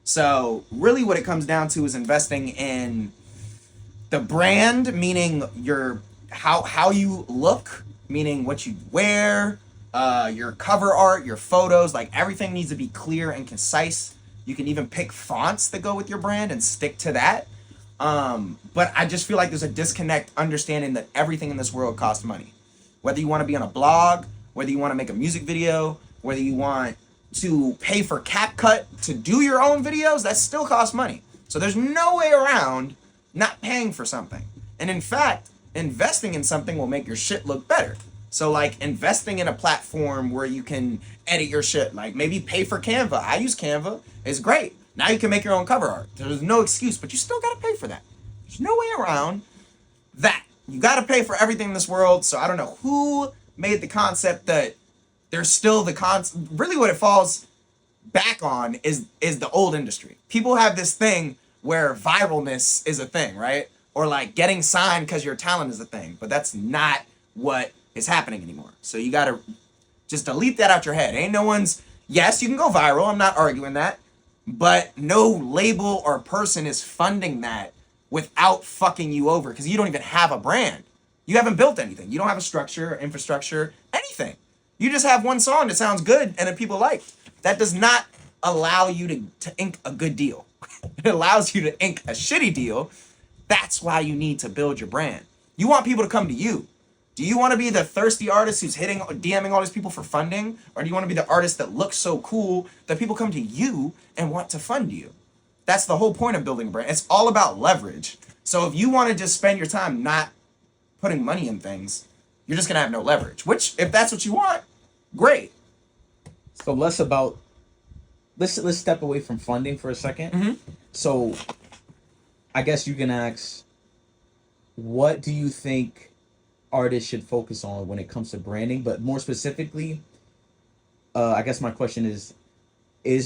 So really what it comes down to is investing in the brand, meaning your how you look, meaning what you wear, your cover art, your photos, like everything needs to be clear and concise. You can even pick fonts that go with your brand and stick to that. But I just feel like there's a disconnect understanding that everything in this world costs money. Whether you want to be on a blog, whether you want to make a music video, whether you want to pay for CapCut to do your own videos, that still costs money. So there's no way around not paying for something. And in fact, investing in something will make your shit look better. So like investing in a platform where you can edit your shit, like maybe pay for Canva. I use Canva. It's great. Now you can make your own cover art. There's no excuse, but you still gotta pay for that. There's no way around that. You gotta pay for everything in this world. So I don't know who made the concept that there's still the really what it falls back on is the old industry. People have this thing where viralness is a thing, right? Or like getting signed because your talent is a thing, but that's not what is happening anymore. So you gotta just delete that out your head. Ain't no one's, yes, you can go viral, I'm not arguing that, but no label or person is funding that without fucking you over because you don't even have a brand. You haven't built anything. You don't have a structure, infrastructure, anything. You just have one song that sounds good and that people like. That does not allow you to ink a good deal. It allows you to ink a shitty deal. That's why you need to build your brand. You want people to come to you. Do you want to be the thirsty artist who's DMing all these people for funding? Or do you want to be the artist that looks so cool that people come to you and want to fund you? That's the whole point of building a brand. It's all about leverage. So if you want to just spend your time not putting money in things, you're just going to have no leverage. Which, if that's what you want, great. So less about let's step away from funding for a 2nd. Mm-hmm. So I guess you can ask, what do you think artists should focus on when it comes to branding? But more specifically, I guess my question is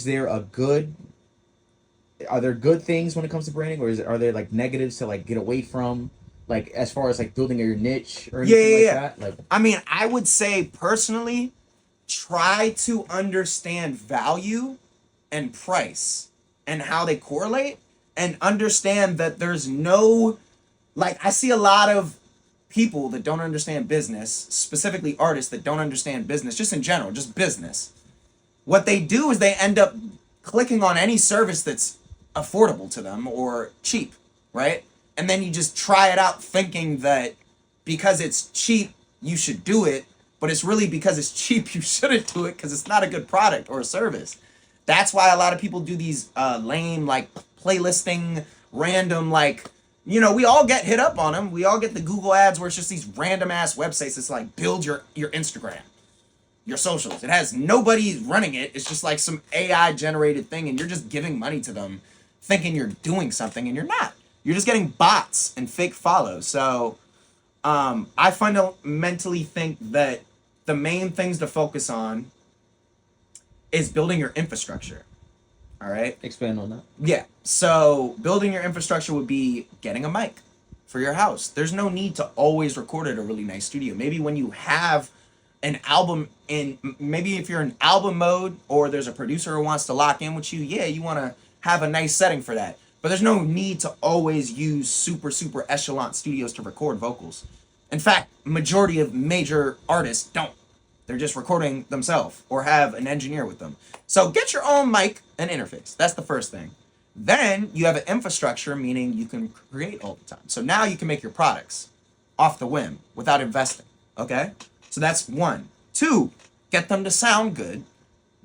there a good are there good things when it comes to branding, or are there like negatives to like get away from, like as far as like building your niche or anything that? Like, I mean, I would say personally, try to understand value and price and how they correlate, and understand that there's no, like, I see a lot of people that don't understand business, specifically artists that don't understand business, just in general, just business. What they do is they end up clicking on any service that's affordable to them or cheap, right? And then you just try it out thinking that because it's cheap, you should do it, but it's really because it's cheap, you shouldn't do it because it's not a good product or a service. That's why a lot of people do these lame, like, playlisting, random, like, you know, we all get hit up on them. We all get the Google ads where it's just these random ass websites that's like, build your Instagram, your socials. It has nobody running it. It's just like some AI generated thing, and you're just giving money to them thinking you're doing something, and you're not. You're just getting bots and fake follows. So I fundamentally think that the main things to focus on is building your infrastructure. All right? expand on that. Yeah. So building your infrastructure would be getting a mic for your house. There's no need to always record at a really nice studio. Maybe when you have an album maybe if you're in album mode or there's a producer who wants to lock in with you, yeah, you want to have a nice setting for that. But there's no need to always use super echelon studios to record vocals. In fact, majority of major artists don't. They're just recording themselves or have an engineer with them. So get your own mic and interface. That's the first thing. Then you have an infrastructure, meaning you can create all the time. So now you can make your products off the whim without investing. Okay? So that's one. Two, get them to sound good.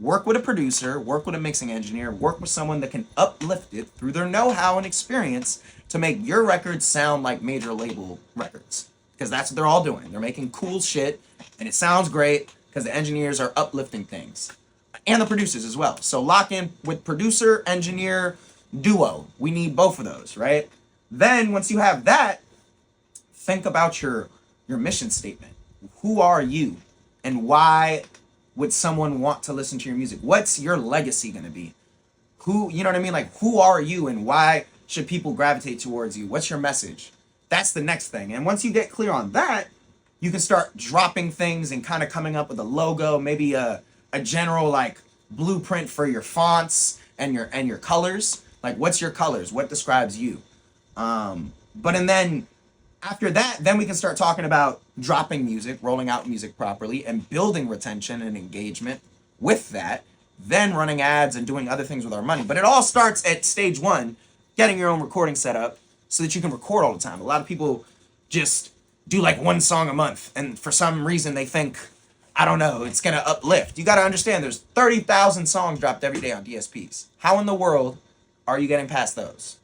Work with a producer, work with a mixing engineer, work with someone that can uplift it through their know-how and experience to make your records sound like major label records. Because that's what they're all doing. They're making cool shit, and it sounds great because the engineers are uplifting things. And the producers as well. So lock in with producer, engineer, duo. We need both of those, right? Then once you have that, think about your mission statement. Who are you? And why would someone want to listen to your music? What's your legacy going to be? Who, you know what I mean? Like, who are you and why should people gravitate towards you? What's your message? That's the next thing. And once you get clear on that, you can start dropping things and kind of coming up with a logo, maybe a general like blueprint for your fonts, and your colors. Like, what's your colors? What describes you? But and then after that, then we can start talking about dropping music, rolling out music properly, and building retention and engagement with that. Then running ads and doing other things with our money. But it all starts at stage one, getting your own recording set up so that you can record all the time. A lot of people just do like one song a month, and for some reason they think, I don't know, it's gonna uplift. You got to understand, there's 30,000 songs dropped every day on DSPs. How in the world are you getting past those?